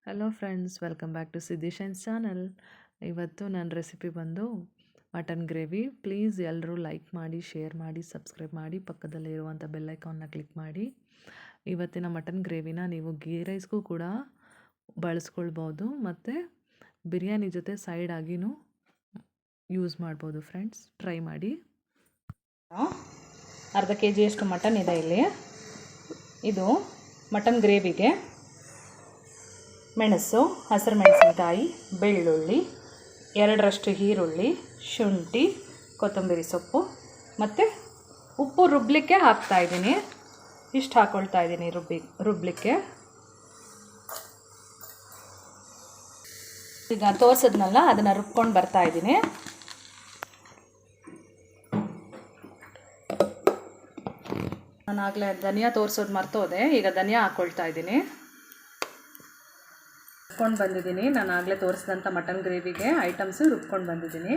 Hello friends, welcome back to Siddhi Shines channel. ಇವತ್ತು ನನ್ನ recipe ಬಂದು ಮಟನ್ ಗ್ರೇವಿ. ಪ್ಲೀಸ್ ಎಲ್ಲರೂ ಲೈಕ್ ಮಾಡಿ, ಶೇರ್ ಮಾಡಿ, ಸಬ್ಸ್ಕ್ರೈಬ್ ಮಾಡಿ, ಪಕ್ಕದಲ್ಲೇ ಇರುವಂಥ ಬೆಲ್ ಐಕಾನ್ನ ಕ್ಲಿಕ್ ಮಾಡಿ. ಇವತ್ತಿನ ಮಟನ್ ಗ್ರೇವಿನ ನೀವು ಗೀ ರೈಸ್ಗೂ ಕೂಡ ಬಳಸ್ಕೊಳ್ಬೋದು ಮತ್ತು ಬಿರಿಯಾನಿ ಜೊತೆ ಸೈಡ್ ಆಗಿನೂ ಯೂಸ್ ಮಾಡ್ಬೋದು. ಫ್ರೆಂಡ್ಸ್, ಟ್ರೈ ಮಾಡಿ. ಅರ್ಧ kg ಮಟನ್ ಇದೆ ಇಲ್ಲಿ. ಇದು ಮಟನ್ ಗ್ರೇವಿಗೆ ಮೆಣಸು, ಹಸಿರು ಮೆಣಸಿನಕಾಯಿ, ಬೆಳ್ಳುಳ್ಳಿ, 2 ಈರುಳ್ಳಿ, ಶುಂಠಿ, ಕೊತ್ತಂಬರಿ ಸೊಪ್ಪು ಮತ್ತು ಉಪ್ಪು ರುಬ್ಬಲಿಕ್ಕೆ ಹಾಕ್ತಾಯಿದ್ದೀನಿ. ಇಷ್ಟು ಹಾಕ್ಕೊಳ್ತಾ ಇದ್ದೀನಿ ರುಬ್ಬಲಿಕ್ಕೆ. ಈಗ ತೋರಿಸಿದ್ನಲ್ಲ, ಅದನ್ನು ರುಬ್ಕೊಂಡು ಬರ್ತಾಯಿದ್ದೀನಿ. ನಾನಾಗಲೇ ಧನಿಯಾ ತೋರಿಸೋದು ಮರ್ತೋದೆ. ಈಗ ಧನಿಯಾ ಹಾಕ್ಕೊಳ್ತಾ ಇದ್ದೀನಿ. ರುಬ್ಕೊಂಡು ಬಂದಿದ್ದೀನಿ. ನಾನು ಆಗಲೇ ತೋರಿಸಿದಂಥ ಮಟನ್ ಗ್ರೇವಿಗೆ ಐಟಮ್ಸು ರುಬ್ಕೊಂಡು ಬಂದಿದ್ದೀನಿ.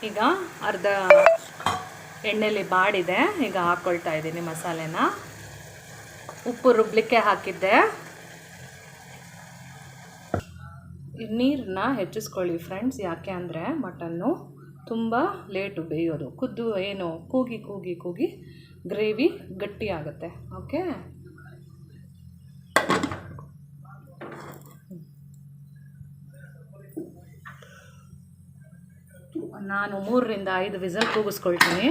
ಈಗ ಅರ್ಧ ಎಣ್ಣೆಲಿ ಬಾಡಿದೆ. ಈಗ ಹಾಕ್ಕೊಳ್ತಾ ಇದ್ದೀನಿ ಮಸಾಲೆನ. ಉಪ್ಪು ರುಬ್ಬಲಿಕ್ಕೆ ಹಾಕಿದ್ದೆ. ನೀರನ್ನ ಹೆಚ್ಚಿಸ್ಕೊಳ್ಳಿ ಫ್ರೆಂಡ್ಸ್. ಯಾಕೆ ಅಂದರೆ ಮಟನ್ನು ತುಂಬ ಲೇಟು ಬೇಯೋದು. ಕೂಗಿ ಗ್ರೇವಿ ಗಟ್ಟಿ ಆಗುತ್ತೆ. ಓಕೆ, ನಾನು 3 ರಿಂದ 5 ವಿಸಲ್ ಕೂಗಿಸ್ಕೊಳ್ತೀನಿ.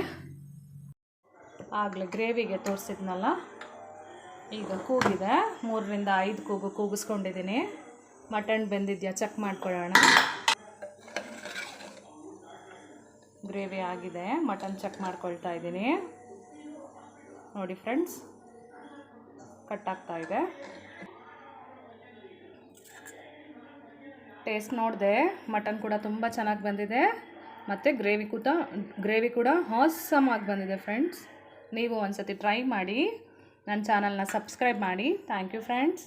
ಆಗಲೇ ಗ್ರೇವಿಗೆ ತೋರಿಸಿದ್ನಲ್ಲ, ಈಗ ಕೂಗಿದೆ. 3 ರಿಂದ 5 ಕೂಗಿಸ್ಕೊಂಡಿದ್ದೀನಿ. ಮಟನ್ ಬೆಂದಿದೆಯಾ ಚೆಕ್ ಮಾಡ್ಕೊಳ್ಳೋಣ. ಗ್ರೇವಿ ಆಗಿದೆ. ಮಟನ್ ಚೆಕ್ ಮಾಡ್ಕೊಳ್ತಾ ಇದ್ದೀನಿ. ನೋಡಿ ಫ್ರೆಂಡ್ಸ್, ಕಟ್ ಆಗ್ತಾ ಇದೆ. ಟೇಸ್ಟ್ ನೋಡಿದೆ. ಮಟನ್ ಕೂಡ ತುಂಬ ಚೆನ್ನಾಗಿ ಬಂದಿದೆ ಮತ್ತು ಗ್ರೇವಿ ಕೂಡ ಆಸಮ್ ಆಗಿ ಬಂದಿದೆ ಫ್ರೆಂಡ್ಸ್. ನೀವು ಒಂದು ಸತಿ ಟ್ರೈ ಮಾಡಿ. ನನ್ನ ಚಾನಲ್ನ ಸಬ್ಸ್ಕ್ರೈಬ್ ಮಾಡಿ. Thank you friends.